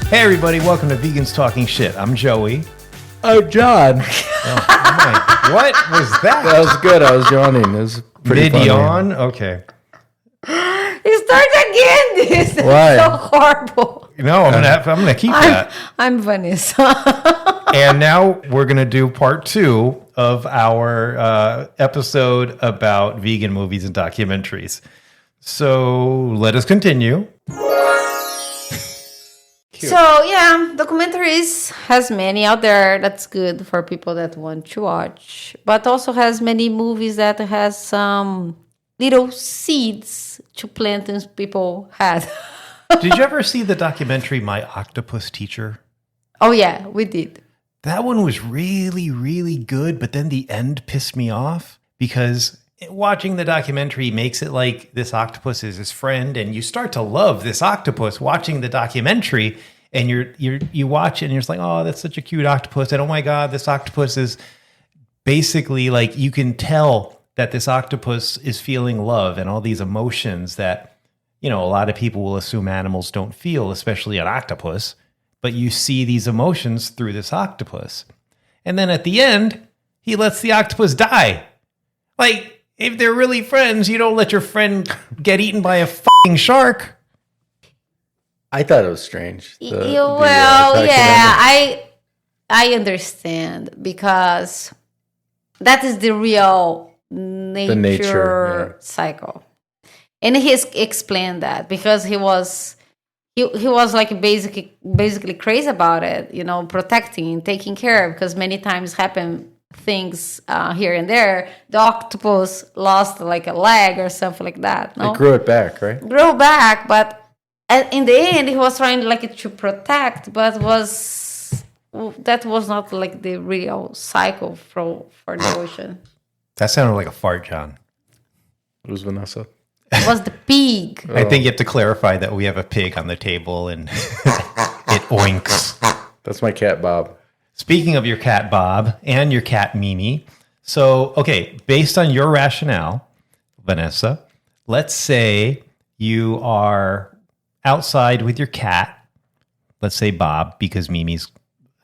Hey everybody, welcome to Vegans Talking Shit. I'm Joey. I'm John. What was that? That was good. I was yawning. It was pretty funny. Yawn? Okay. You start again. This is Why? so horrible. No, I'm gonna keep that. I'm Vanessa. And now we're gonna do part 2 of our episode about vegan movies and documentaries. So let us continue. So yeah, Documentaries has many out there. That's good for people that want to watch, but also has many movies that has some little seeds to plant in people's head. Did you ever see the documentary My Octopus Teacher? Oh yeah, we did. That one was really, really good, but then the end pissed me off because watching the documentary makes it like this octopus is his friend, and you start to love this octopus watching the documentary, and you watch it and you're just like, oh, that's such a cute octopus, and oh my God, this octopus is basically like, you can tell that this octopus is feeling love and all these emotions that, you know, a lot of people will assume animals don't feel, especially an octopus, but you see these emotions through this octopus. And then at the end, he lets the octopus die. Like, if they're really friends, you don't let your friend get eaten by a fucking shark. I thought it was strange. I understand, because that is the real nature cycle. And he explained that because he was like basically crazy about it, you know, protecting, taking care, because many times happen things here and there. The octopus lost like a leg or something like that. No? It grew it back, right? Grew back, but in the end, he was trying like to protect, but that was not like the real cycle for the ocean. That sounded like a fart, John. It was Vanessa. It was the pig. I think you have to clarify that we have a pig on the table and it oinks. That's my cat, Bob. Speaking of your cat, Bob, and your cat, Mimi. So, okay, based on your rationale, Vanessa, let's say you are outside with your cat. Let's say Bob, because Mimi's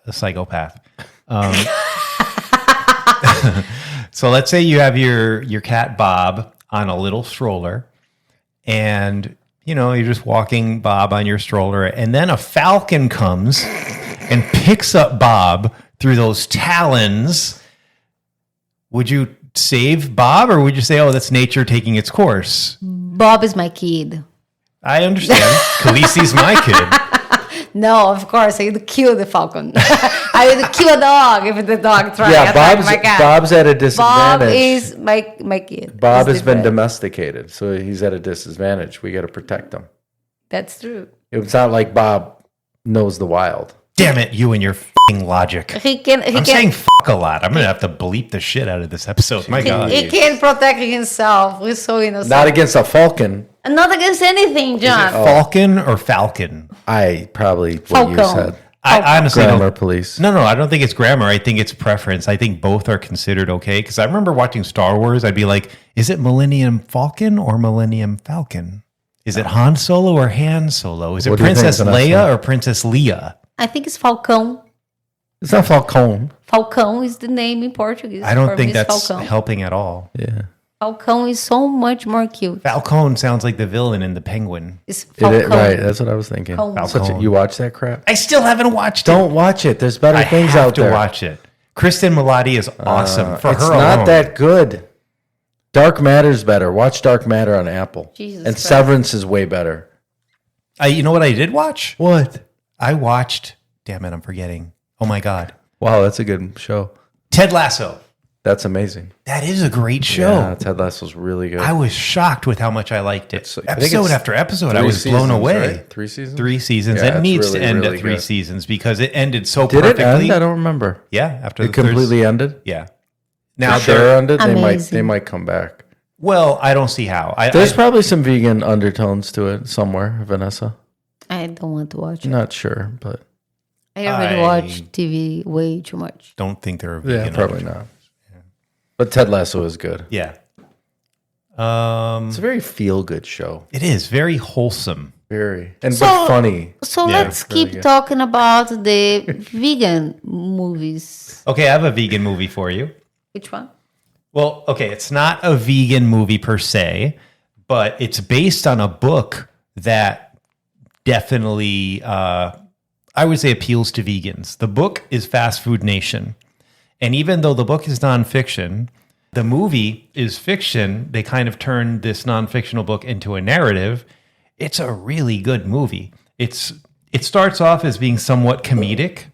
a psychopath. So let's say you have your cat, Bob, on a little stroller, and, you know, you're just walking Bob on your stroller, and then a falcon comes and picks up Bob through those talons. Would you save Bob, or would you say, oh, that's nature taking its course? Bob is my kid. I understand. Khaleesi's my kid. No, of course, I would kill the falcon. I would kill a dog if the dog tried to attack my cat. Bob's at a disadvantage. Bob is my kid. Bob has been domesticated, so he's at a disadvantage. We got to protect him. That's true. It's not like Bob knows the wild. Damn it, you and your f***ing logic. I'm saying fuck a lot. I'm going to have to bleep the shit out of this episode. My God. He can't protect himself. He's so innocent. Not against a falcon. Not against anything, John. Is it falcon or falcon? I probably Falcon. what you said. I honestly Grammar police. No, I don't think it's grammar. I think it's preference. I think both are considered okay. Because I remember watching Star Wars. I'd be like, is it Millennium Falcon or Millennium Falcon? Is it Han Solo or Han Solo? Is it Princess Leia or Princess Leia? I think it's Falcon. It's not Falcon. Falcon is the name in Portuguese. I don't think that's Falcon. helping at all. Yeah. Falcon is so much more cute. Falcon sounds like the villain in The Penguin. It's Falcon. Right, that's what I was thinking. Falcon. You watch that crap? I still haven't watched it. Don't watch it. There's better things out there. I have to watch it. Kristen Milotti is awesome. For it's her not alone. that good. Dark Matter's better. Watch Dark Matter on Apple. Jesus and Christ. Severance is way better. You know what I did watch? What? I watched, damn it, I'm forgetting. Oh my God. Wow, that's a good show. Ted Lasso. That's amazing. That is a great show. Yeah, Ted Lasso's really good. I was shocked with how much I liked it. I think Episode it's after episode, I 3 was blown seasons, away. Right? 3 seasons? 3 seasons. Yeah, it it's needs really, to end really at 3 good. seasons because it ended so Did perfectly. it end? I don't remember. Yeah, after It completely ended? Yeah. Now sure ended? Amazing. They might come back. Well, I don't see how. There's probably some vegan undertones to it somewhere, Vanessa. I don't want to watch it. Not sure, but I already watch TV way too much. don't think they're a yeah, vegan. probably not. But Ted Lasso is good. Yeah. It's a very feel-good show. It is very wholesome. Very. But funny. So Yeah, let's keep talking about the vegan movies. Okay, I have a vegan movie for you. Which one? Well, okay, it's not a vegan movie per se, but it's based on a book that definitely, I would say, appeals to vegans. The book is Fast Food Nation. And even though the book is nonfiction, the movie is fiction. They kind of turned this nonfictional book into a narrative. It's a really good movie. It starts off as being somewhat comedic,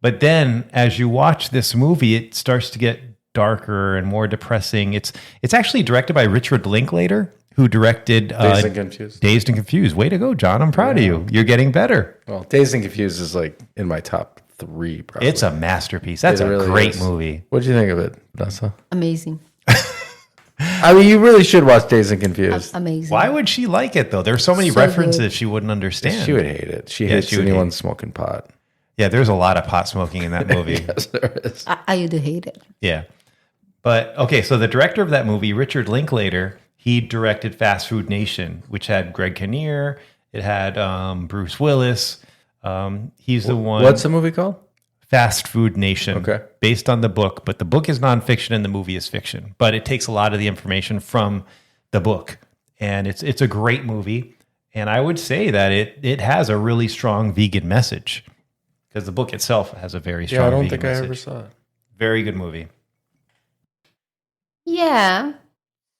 but then as you watch this movie, it starts to get darker and more depressing. It's actually directed by Richard Linklater, who directed Dazed and Confused. Dazed and Confused. Way to go, John. I'm proud of you. You're getting better. Well, Dazed and Confused is like in my top 3, probably. It's a masterpiece. That's a great movie. What did you think of it, Vanessa? Amazing. I mean, you really should watch Dazed and Confused. Amazing. Why would she like it, though? There's so many references good. she wouldn't understand. She would hate it. She hates anyone smoking pot. Yeah, there's a lot of pot smoking in that movie. Yes, there is. I do hate it. Yeah. But, okay, so the director of that movie, Richard Linklater, he directed Fast Food Nation, which had Greg Kinnear. It had Bruce Willis. He's the one. What's the movie called? Fast Food Nation. Okay. Based on the book, but the book is nonfiction and the movie is fiction. But it takes a lot of the information from the book. And it's a great movie. And I would say that it has a really strong vegan message. Because the book itself has a very strong vegan message. I ever saw it. Very good movie. Yeah.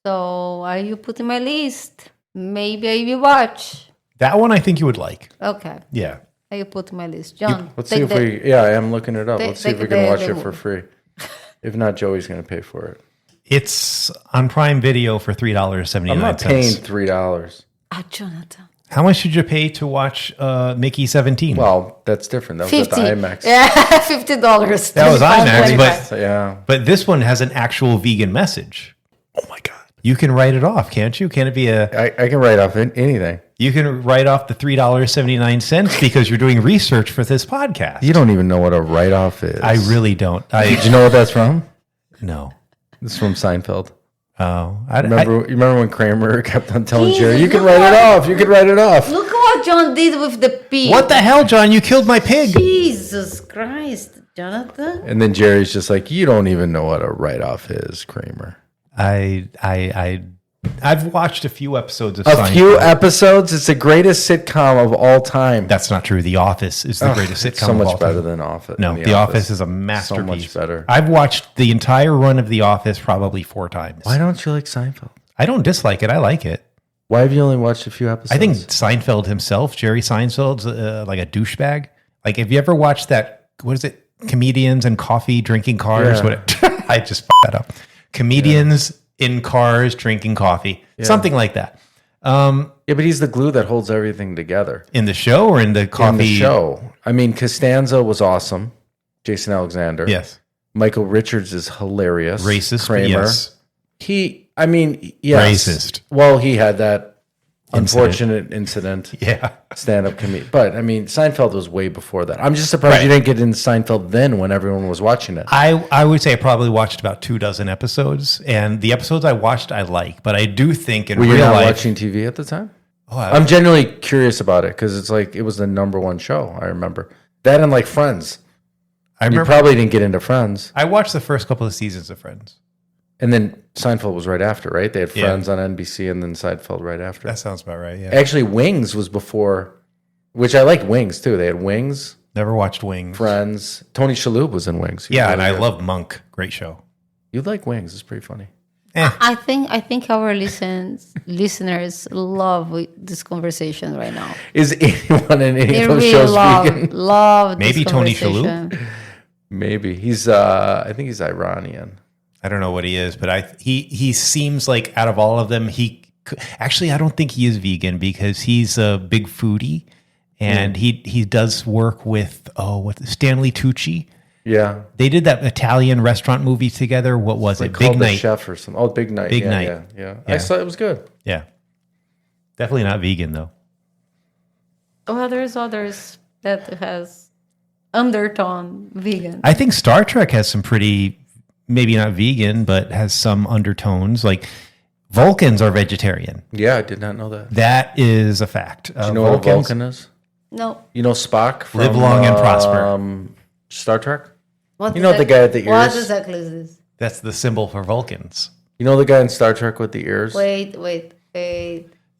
So are you putting my list? Maybe I will watch. That one I think you would like. Okay. Yeah. I will put my list. John, Let's see if I am looking it up. Let's see if we can watch it for movie. free. If not, Joey's going to pay for it. It's on Prime Video for $3.79. I'm not paying $3. Jonathan. How much did you pay to watch Mickey 17? Well, that's different. That was 50. at the IMAX. Yeah, $50. That was IMAX, but So, yeah. But this one has an actual vegan message. Oh my God. You can write it off, can't you? Can it be I can write off anything. You can write off the $3.79 because you're doing research for this podcast. You don't even know what a write-off is. I really don't. Did you know what that's from? No. It's from Seinfeld. Oh. You remember when Kramer kept on telling Jesus, Jerry, you can write it off. You can write it off. Look what John did with the pig. What the hell, John? You killed my pig. Jesus Christ, Jonathan. And then Jerry's just like, you don't even know what a write-off is, Kramer. I've watched a few episodes of A Seinfeld. few episodes. It's the greatest sitcom of all time. That's not true. The Office is the greatest sitcom so of all much time. better than Office. No, The Office is a masterpiece. So much better. I've watched the entire run of The Office probably 4 times. Why don't you like Seinfeld? I don't dislike it. I like it. Why have you only watched a few episodes? I think Seinfeld himself, Jerry Seinfeld's like a douchebag. Like, have you ever watched that? What is it? Comedians and coffee drinking cars. Yeah. What? I just f***ed that up. Comedians in cars drinking coffee. Something like that. Yeah, but he's the glue that holds everything together. In the show or in the coffee? In the show. I mean, Costanza was awesome. Jason Alexander. Yes. Michael Richards is hilarious. Racist. Kramer. Yes. Yes. Racist. Well, he had that unfortunate incident. Yeah. Stand-up comedy. But, I mean, Seinfeld was way before that. I'm just surprised you didn't get into Seinfeld then when everyone was watching it. I would say I probably watched about 24 episodes. And the episodes I watched, I like. But I do think in Were real you not life... watching TV at the time? Oh, I'm genuinely curious about it because it's like it was the #1 show, I remember. That and like Friends. I You remember probably didn't get into Friends. I watched the first couple of seasons of Friends. And then Seinfeld was right after, right? They had Yeah. Friends on NBC and then Seinfeld right after. That sounds about right, yeah. Actually, Wings was before, which I liked Wings too. They had Wings, Never watched Wings. Friends. Tony Shalhoub was in Wings. He was Yeah, really and I good. love Monk. Great show. You like Wings. It's pretty funny. I think our listeners love this conversation right now. Is anyone in any They of those really shows love vegan? this Maybe Tony conversation. Maybe. He's, I think he's Iranian. I don't know what he is, but he seems like out of all of them, actually I don't think he is vegan because he's a big foodie, and he does work with Stanley Tucci. Yeah. They did that Italian restaurant movie together. What was it? Called Big The Night. Chef or something. Oh, Big Night. Big yeah, Night. Yeah. Yeah. I saw it was good. Yeah, definitely not vegan though. Well, there's others that has undertone vegan. I think Star Trek has some pretty, maybe not vegan, but has some undertones. Like Vulcans are vegetarian. Yeah, I did not know that. That is a fact. Do you know what a Vulcan is? No. You know Spock from Live long and prosper. Star Trek? What You know the guy with the ears? What exactly is this? That's the symbol for Vulcans. You know the guy in Star Trek with the ears? Wait.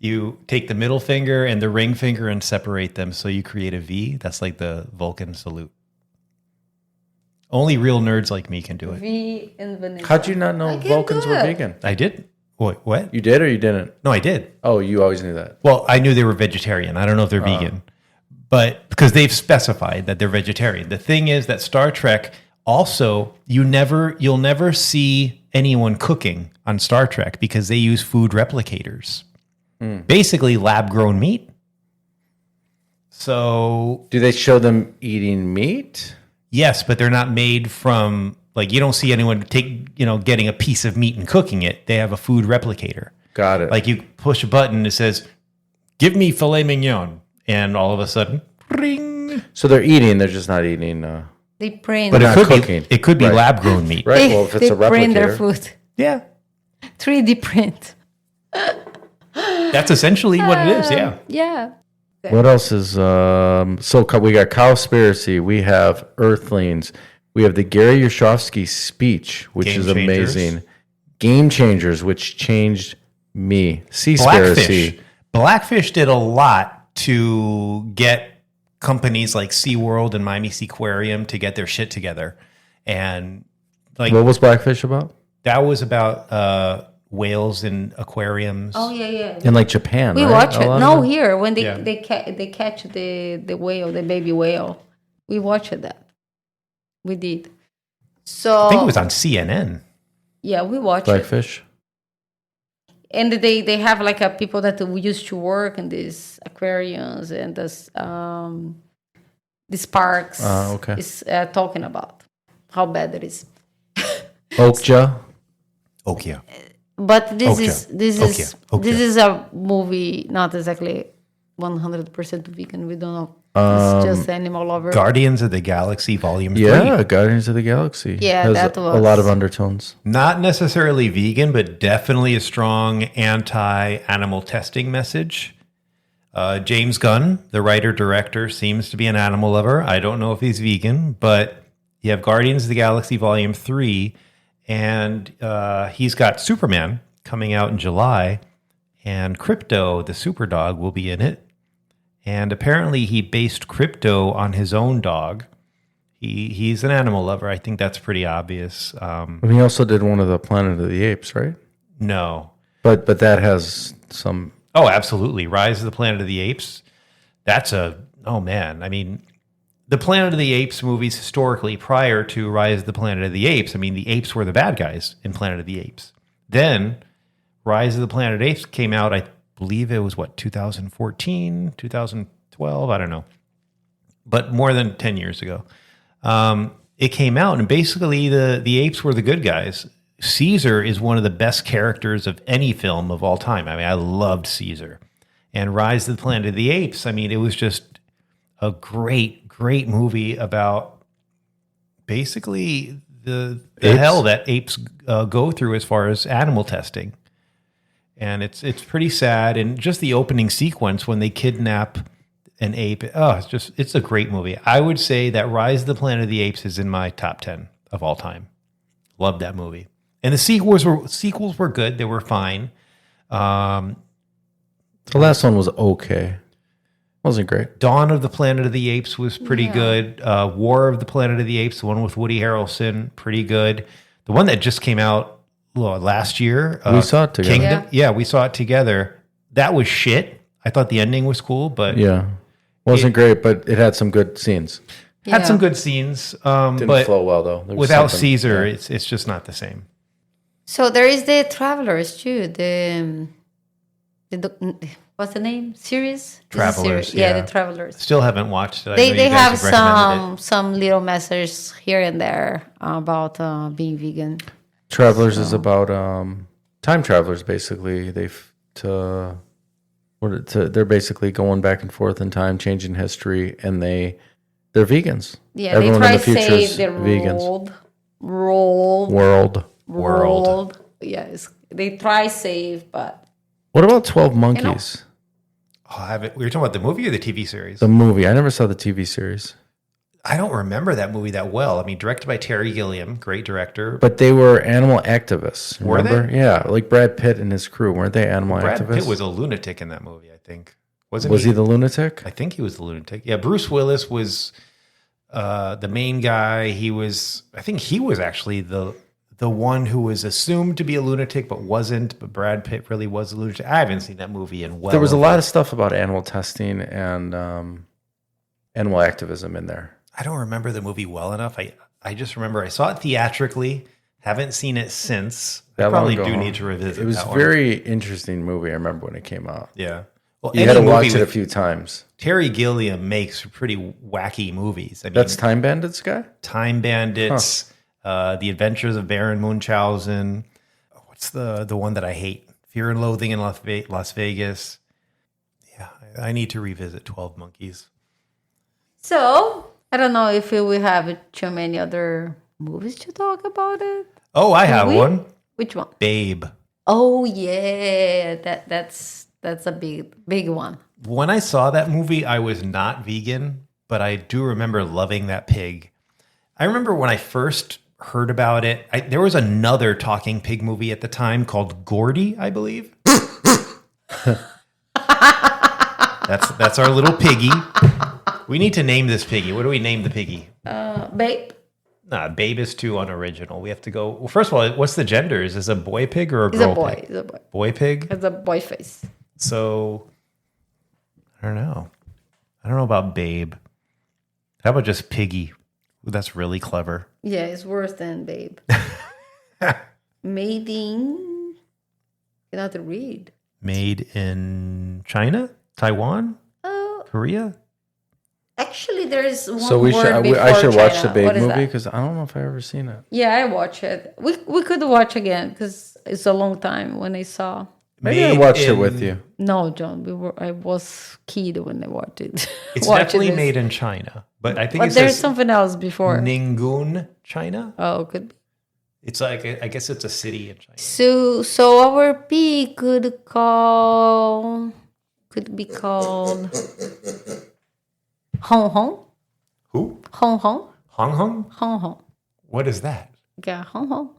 You take the middle finger and the ring finger and separate them so you create a V. That's like the Vulcan salute. Only real nerds like me can do it. V and Vanessa. How'd you not know Vulcans were vegan? I did. Wait, what? You did or you didn't? No, I did. Oh, you always knew that. Well, I knew they were vegetarian. I don't know if they're vegan, but because they've specified that they're vegetarian. The thing is that Star Trek also, you'll never see anyone cooking on Star Trek because they use food replicators, basically lab grown meat. So, Do they show them eating meat? yes, but they're not made from like you don't see anyone getting a piece of meat and cooking it. They have a food replicator. Got it. Like you push a button, it says, "Give me filet mignon," and all of a sudden, ring. So they're eating, they're just not eating. They print. But not cooking. it could be Right. lab grown meat. Right. They, Well, if it's they a replicator. print their food. Yeah, 3D print. that's essentially what it is. Yeah. Yeah. What else is we got Cowspiracy, we have Earthlings, we have the Gary Yershofsky speech, which Game is Changers. amazing. Game Changers, which changed me. Seaspiracy. Blackfish did a lot to get companies like SeaWorld and Miami Seaquarium to get their shit together. And like What was Blackfish about? that was about whales in aquariums. Oh yeah. In like Japan, We right? watch A it. lot No, of it? here when they Yeah. they catch the whale, the baby whale. We watched that. We did. So I think it was on CNN. yeah, we watched it. Blackfish. And they have like a people that we used to work in these aquariums and these parks. Okay. Is talking about how bad it is. Okja. Oh yeah. But this Okay. is Okay. this is a movie not exactly 100% vegan. We don't know. It's just animal lover. Guardians of the Galaxy Volume 3. Yeah, Guardians of the Galaxy. Yeah, Has that a was- lot of undertones. Not necessarily vegan, but definitely a strong anti-animal testing message. James Gunn, the writer-director, seems to be an animal lover. I don't know if he's vegan, but you have Guardians of the Galaxy Volume 3, and he's got Superman coming out in July, and Crypto, the super dog, will be in it. And apparently he based Crypto on his own dog. He's an animal lover. I think that's pretty obvious. And he also did one of the Planet of the Apes, right? No. But that has some. Oh, absolutely. Rise of the Planet of the Apes. Oh man. I mean, the Planet of the Apes movies historically prior to Rise of the Planet of the Apes, I mean, the apes were the bad guys in Planet of the Apes. Then Rise of the Planet of the Apes came out, I believe it was 2014, 2012, I don't know. But more than 10 years ago. It came out and basically the apes were the good guys. Caesar is one of the best characters of any film of all time. I mean, I loved Caesar. And Rise of the Planet of the Apes, I mean, it was just a great, great movie about basically the hell that apes go through as far as animal testing. And it's pretty sad. And just the opening sequence when they kidnap an ape, it's a great movie. I would say that Rise of the Planet of the Apes is in my top 10 of all time. Love that movie. And the sequels were good. They were fine. The last one was okay. Wasn't great. Dawn of the Planet of the Apes was pretty good. War of the Planet of the Apes, the one with Woody Harrelson, pretty good. The one that just came out last year. We saw it together. Kingdom. Yeah, we saw it together. That was shit. I thought the ending was cool, but Yeah. Wasn't great, but it had some good scenes. had Yeah. some good scenes. Didn't But flow well, though. There was without something- Caesar, yeah. it's just not the same. So there is the Travelers too. What's the name? Series? This is Travelers, series. Yeah, yeah. the Travelers. Still haven't watched it. I know They you guys have recommended it. some little messages here and there about being vegan. Travelers is about time travelers, basically. They're basically going back and forth in time, changing history, and they're vegans. Yeah, Everyone they in try the to future say is the vegans. world. World. World. Yeah, they try save, but What about 12 Monkeys? Oh, I haven't. We were talking about the movie or the TV series? The movie. I never saw the TV series. I don't remember that movie that well. I mean, directed by Terry Gilliam, great director. But they were animal activists. Were remember? they? Yeah, like Brad Pitt and his crew. Weren't they animal activists? Brad Pitt was a lunatic in that movie, I think. Wasn't Was he the lunatic? I think he was the lunatic. Yeah, Bruce Willis was the main guy. I think he was actually the one who was assumed to be a lunatic but wasn't. But Brad Pitt really was a lunatic. I haven't seen that movie in well. There was a lot of stuff about animal testing and animal activism in there. I don't remember the movie well enough. I just remember I saw it theatrically. Haven't seen it since. I probably do need to revisit. It was that a very interesting movie. I remember when it came out. Yeah. Well, You had to watch it a few times. Terry Gilliam makes pretty wacky movies. I mean, That's Time Bandits guy? Time Bandits, The Adventures of Baron Munchausen. What's the one that I hate? Fear and Loathing in Las Vegas. Yeah, I need to revisit 12 Monkeys. so I don't know if we have too many other movies to talk about it. Oh, I have one. Which one? Babe. Oh yeah, that's a big one. When I saw that movie, I was not vegan, but I do remember loving that pig. I remember when I first heard about it, there was another talking pig movie at the time called Gordy, I believe. That's our little piggy. We need to name this piggy. What do we name the piggy? Babe. Nah, Babe is too unoriginal. We have to go. Well, first of all, what's the gender? Is this a boy pig or a He's girl a boy. pig? He's a boy. Boy pig? Has a boy face. So, I don't know. I don't know about Babe. How about just Piggy? Ooh, that's really clever. Yeah, it's worse than Babe. Made in... Cannot read. Made in China? Taiwan? Korea? Actually, there is one So word before I should watch China. the Babe What is movie that? because I don't know if I've ever seen it. Yeah, I watch it. We could watch again because it's a long time when I saw. Maybe I watched it with you. No, John, I was kid when I watched it. It's Watched definitely this. made in China, but I think But it there's says something else before. Ningun, China. Oh, could be. It's like I guess it's a city in China. So our pig could be called Hong Hong. Who? Hong Hong. Hong Hong? Hong Hong. What is that? Yeah, Hong Hong.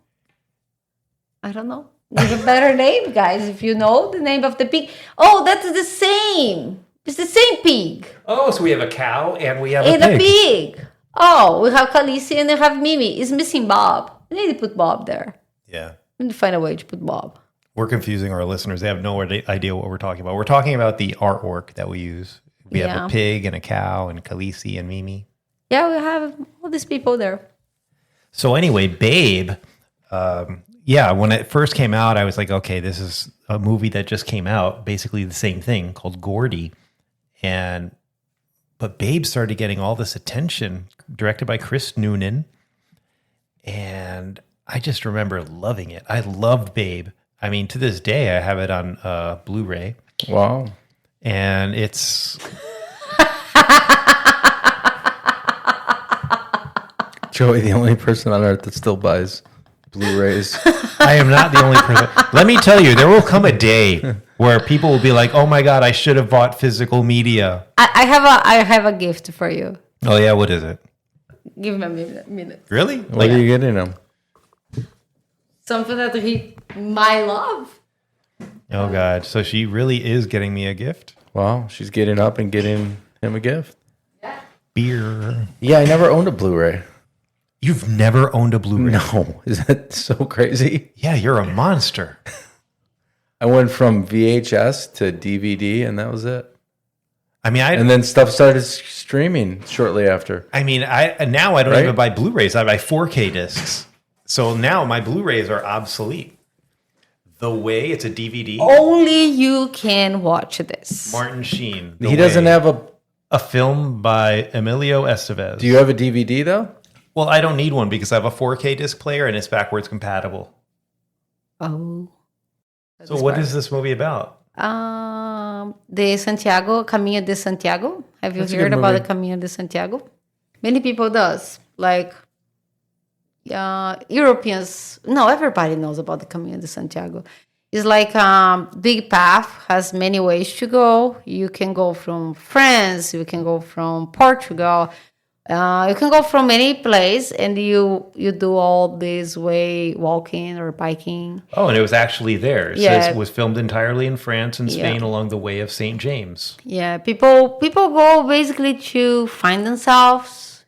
I don't know. Give a better name, guys, if you know the name of the pig. Oh, that's the same. It's the same pig. Oh, so we have a cow and we have And a a pig. pig. Oh, we have Khaleesi and we have Mimi. It's missing Bob. We need to put Bob there. Yeah. We need to find a way to put Bob. We're confusing our listeners. They have no idea what we're talking about. We're talking about the artwork that we use. We have a pig and a cow and Khaleesi and Mimi. Yeah, we have all these people there. So anyway, Babe, when it first came out, I was like, okay, this is a movie that just came out, basically the same thing, called Gordy. But Babe started getting all this attention, directed by Chris Noonan. And I just remember loving it. I loved Babe. I mean, to this day, I have it on Blu-ray. Wow. And it's... Joey, the only person on earth that still buys Blu-rays. I am not the only person. Let me tell you, there will come a day where people will be like, "Oh my God, I should have bought physical media." I have a gift for you. Oh yeah, what is it? Give me a minute. Really? What are you getting him? Something that he might love. Oh God, so she really is getting me a gift? Wow, she's getting up and getting him a gift. Yeah. Beer. Yeah, I never owned a Blu-ray. You've never owned a Blu-ray? No, is that so crazy? Yeah, you're a monster. I went from VHS to DVD, and that was it. I mean, and then stuff started streaming shortly after. I mean, now I don't even buy Blu-rays. I buy 4K discs. So now my Blu-rays are obsolete. The Way, it's a DVD. Only you can watch this. Martin Sheen. He doesn't have a film by Emilio Estevez. Do you have a DVD though? Well, I don't need one because I have a 4K disc player and it's backwards compatible. Oh. So what is this movie about? The Santiago, Caminho de Santiago. Have you heard about the Caminho de Santiago? Many people does. Like, Europeans, no, everybody knows about the Camino de Santiago. It's like big path, has many ways to go. You can go from France, you can go from Portugal, you can go from any place, and you do all this way walking or biking. Oh, and it was actually there. It Yeah. says it was filmed entirely in France and Spain Yeah. along the way of St. James. Yeah, people go basically to find themselves,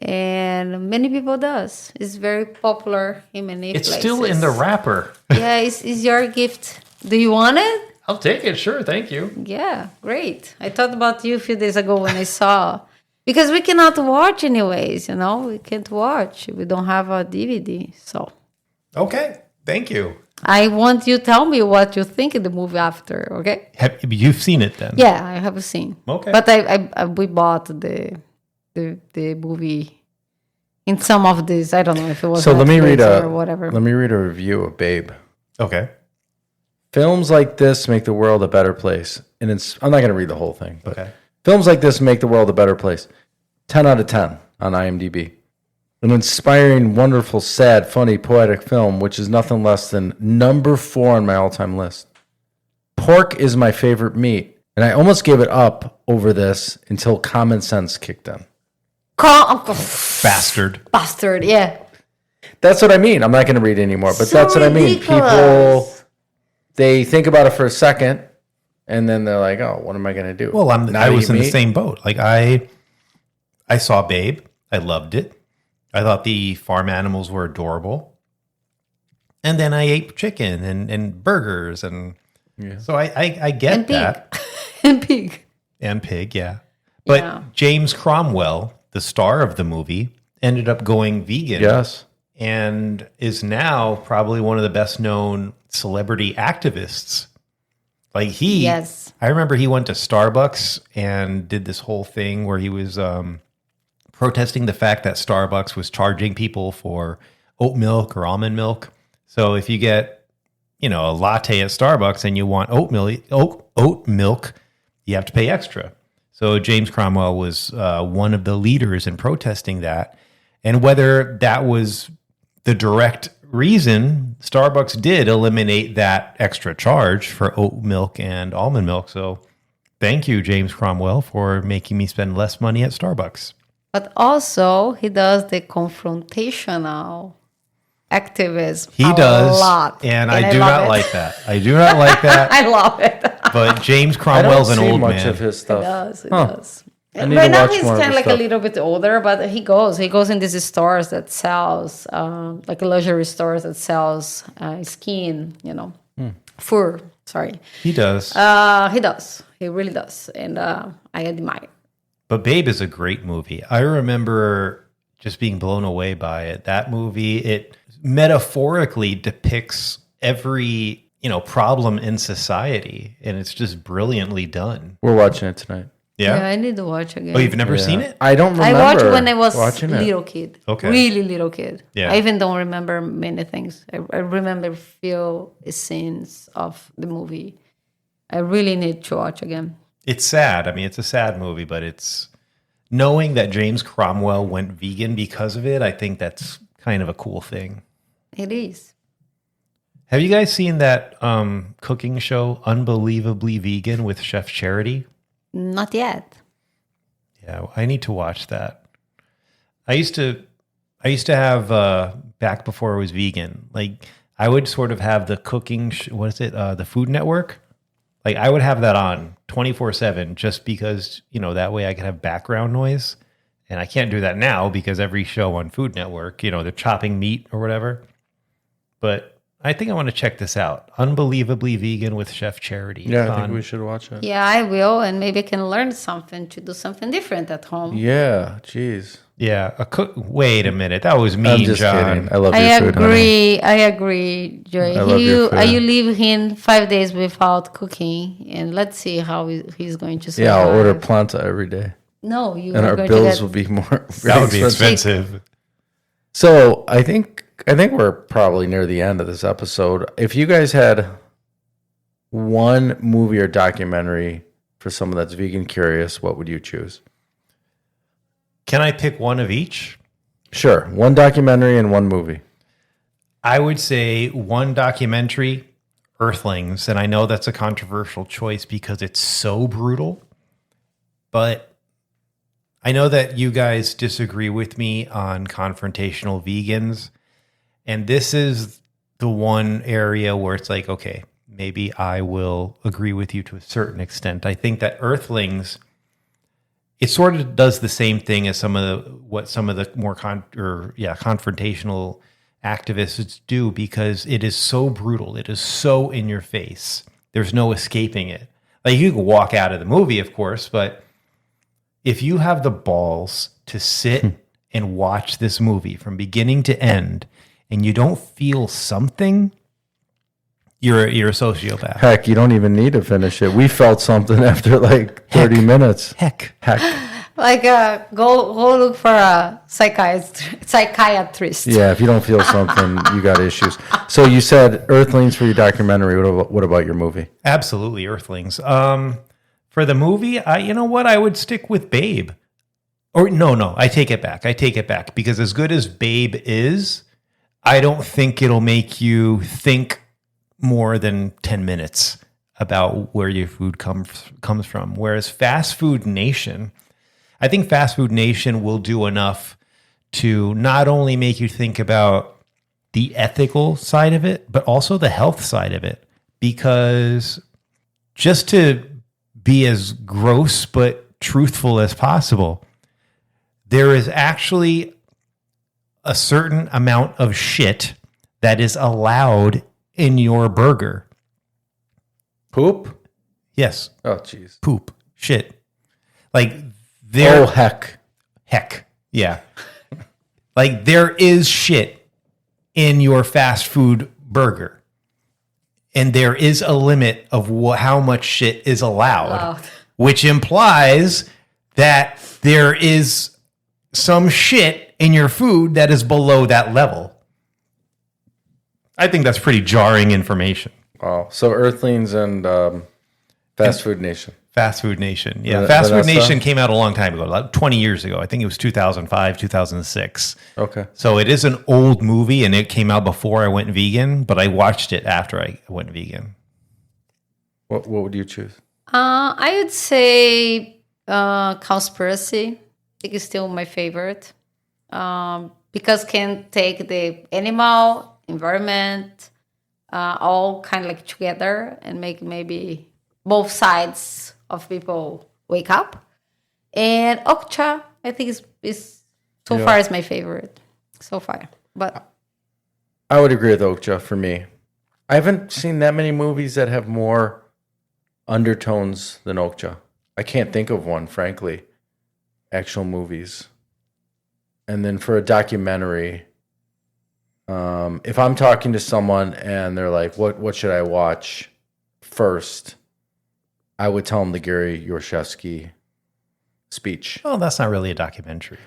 and many people does. It's very popular in many It's places. still in the wrapper. Yeah, it's your gift. Do you want it? I'll take it. Sure. Thank you. Yeah, great. I thought about you a few days ago when I saw. Because we cannot watch anyways, We can't watch. We don't have a DVD. So Okay. Thank you. I want you to tell me what you think of the movie after, okay? You've seen it then? Yeah, I have seen. Okay. But we bought the movie in some of these. I don't know if it was So let me read Netflix or whatever. Let me read a review of Babe. Okay. Films like this make the world a better place. And I'm not going to read the whole thing. But Okay. films like this make the world a better place. 10 out of 10 on IMDb. An inspiring, wonderful, sad, funny, poetic film, which is nothing less than number 4 on my all-time list. Pork is my favorite meat, and I almost gave it up over this until common sense kicked in. Bastard. Bastard, yeah. That's what I mean. I'm not going to read anymore, but So that's what I mean. ridiculous. People, they think about it for a second, and then they're like, "Oh, what am I going to do?" Well, Not I was eat in the meat? same boat. Like I saw Babe. I loved it. I thought the farm animals were adorable. And then I ate chicken and burgers. And so I get And pig. that. And pig. And pig, yeah. But Yeah. James Cromwell, the star of the movie, ended up going vegan. Yes. And is now probably one of the best known celebrity activists. Like Yes. I remember he went to Starbucks and did this whole thing where he was protesting the fact that Starbucks was charging people for oat milk or almond milk. So if you get, a latte at Starbucks and you want oat milk, you have to pay extra. So James Cromwell was one of the leaders in protesting that. And whether that was the direct reason, Starbucks did eliminate that extra charge for oat milk and almond milk. So thank you, James Cromwell, for making me spend less money at Starbucks. But also, he does the confrontational activism. He a does. lot. And I do love not it. like that. I do not like that. I love it. But James I don't Cromwell's an see old much man. of his stuff. He does. He Huh. does. I need Right to now watch he's more of kind of his like a stuff. little bit older, but he goes in these stores that sells like luxury stores that sells skin, fur. Sorry, He does. he does. He really does, and I admire. But Babe is a great movie. I remember just being blown away by it. That movie, it metaphorically depicts every, problem in society, and it's just brilliantly done. We're watching it tonight. Yeah. I need to watch again. Oh, you've never seen it? I don't remember. I watched when I was watching it. little kid. Okay. Really little kid. Yeah. I even don't remember many things. I remember few scenes of the movie. I really need to watch again. It's sad. I mean, it's a sad movie, but it's knowing that James Cromwell went vegan because of it. I think that's kind of a cool thing. It is. Have you guys seen that cooking show, Unbelievably Vegan, with Chef Charity? Not yet. Yeah, I need to watch that. I used to have back before I was vegan. Like I would sort of have the cooking. The Food Network. Like I would have that on 24/7 just because that way I could have background noise, and I can't do that now because every show on Food Network, they're chopping meat or whatever. But I think I want to check this out. Unbelievably Vegan with Chef Charity. Yeah, I think we should watch it. Yeah, I will, and maybe I can learn something to do something different at home. Yeah, jeez. Yeah, Wait a minute, that was mean, I'm just John. kidding. I love I your food, honey. I agree, Joey. I love your food. You leave him 5 days without cooking, and let's see how he's going to survive. Yeah, I'll order planta every day. No, you And are our going bills to will be more. That would be expensive. So I think we're probably near the end of this episode. If you guys had one movie or documentary for someone that's vegan curious, what would you choose? Can I pick one of each? Sure. One documentary and one movie. I would say one documentary, Earthlings, and I know that's a controversial choice because it's so brutal, but I know that you guys disagree with me on confrontational vegans, and this is the one area where it's like, okay, maybe I will agree with you to a certain extent. I think that Earthlings, it sort of does the same thing as some of the more confrontational activists do, because it is so brutal. It is so in your face. There's no escaping it. Like, you can walk out of the movie, of course, but if you have the balls to sit and watch this movie from beginning to end and you don't feel something, you're a sociopath. Heck, you don't even need to finish it. We felt something after like 30 minutes. Heck. Like, go look for a psychiatrist. Yeah, if you don't feel something, you got issues. So you said Earthlings for your documentary. What about your movie? Absolutely, Earthlings. For the movie, I would stick with Babe. Or no, I take it back. Because as good as Babe is, I don't think it'll make you think more than 10 minutes about where your food comes from. Whereas Fast Food Nation, I think Fast Food Nation will do enough to not only make you think about the ethical side of it, but also the health side of it. Because just to be as gross but truthful as possible, there is actually a certain amount of shit that is allowed in your burger. Poop? Yes. Oh, jeez. Poop. Shit. Like, there. Oh, heck. Heck. Yeah. Like, there is shit in your fast food burger. And there is a limit of how much shit is allowed, which implies that there is some shit in your food that is below that level. I think that's pretty jarring information. Wow. So Earthlings and Fast Food Nation. Fast Food Nation. Yeah, Fast Food Nation came out a long time ago, like 20 years ago. I think it was 2005, 2006. Okay. So it is an old movie, and it came out before I went vegan, but I watched it after I went vegan. What would you choose? I would say Cowspiracy. I think it's still my favorite. Because can take the animal, environment, all kind of like together and make maybe both sides of people wake up. And Okja, I think is so far is my favorite so far. But I would agree with Okja for me. I haven't seen that many movies that have more undertones than Okja. I can't think of one, frankly. Actual movies. And then for a documentary, if I'm talking to someone and they're like, what should I watch first? I would tell them the Gary Yourshevsky speech. Well, that's not really a documentary.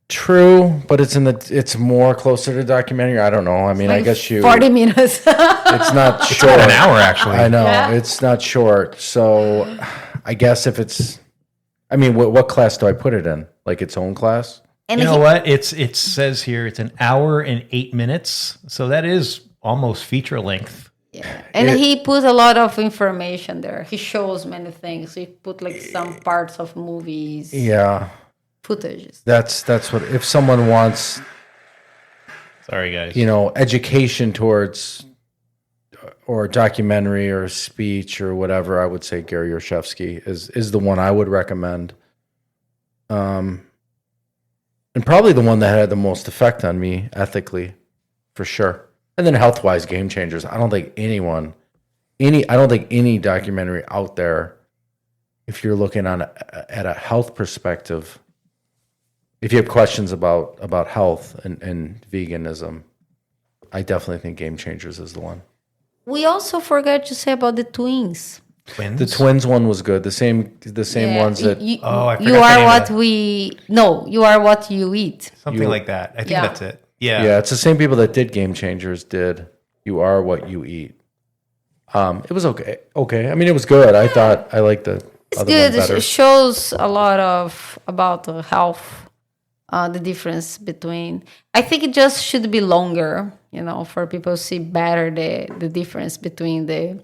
True, but it's more closer to documentary. I don't know. I mean, like I guess 40 minutes. It's not It's short. about an hour, actually. I know. Yeah. It's not short. So I guess if it's, I mean, what class do I put it in? Like its own class? And You know what? It says here it's an hour and 8 minutes. So that is almost feature length. Yeah. And he put a lot of information there. He shows many things. He put like some parts of movies. Yeah. Footages. That's what, if someone wants, Sorry, guys. education towards, or a documentary or a speech or whatever, I would say Gary Yourshevsky is the one I would recommend. And probably the one that had the most effect on me ethically, for sure. And then health-wise, Game Changers. I don't think any documentary out there, if you're looking at a health perspective, if you have questions about health and veganism, I definitely think Game Changers is the one. We also forgot to say about the twins. Twins? The twins one was good. The same ones that You, I forgot you the are name of what that. you are what you eat. Something like that. I think Yeah. that's it. Yeah. yeah, it's the same people that did Game Changers did You Are What You Eat. It was okay. I mean, it was good. I thought I liked the It's other good. one better. It shows a lot about the health the difference between. I think it just should be longer, for people to see better the difference between the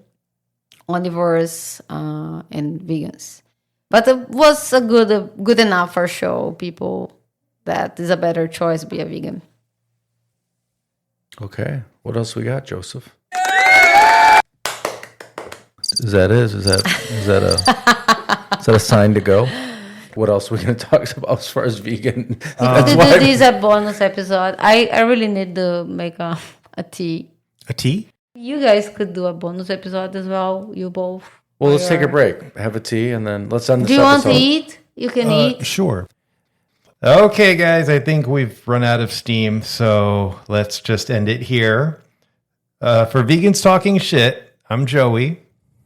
omnivores and vegans. But it was a good enough for show people that is a better choice to be a vegan. Okay. What else we got, Joseph? Is that a sign to go? What else are we going to talk about as far as vegan? This is a bonus episode. I really need to make a tea. A tea? You guys could do a bonus episode as well. You both. Well, let's take a break. Have a tea, and then let's end this episode. Do you episode. want to eat? You can eat. Sure. Okay, guys, I think we've run out of steam, so let's just end it here. For Vegans Talking Shit, I'm Joey.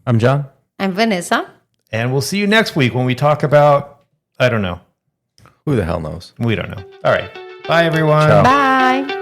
I'm Jon. I'm Vanessa. And we'll see you next week when we talk about, I don't know. Who the hell knows? We don't know. All right. Bye, everyone. Ciao. Bye.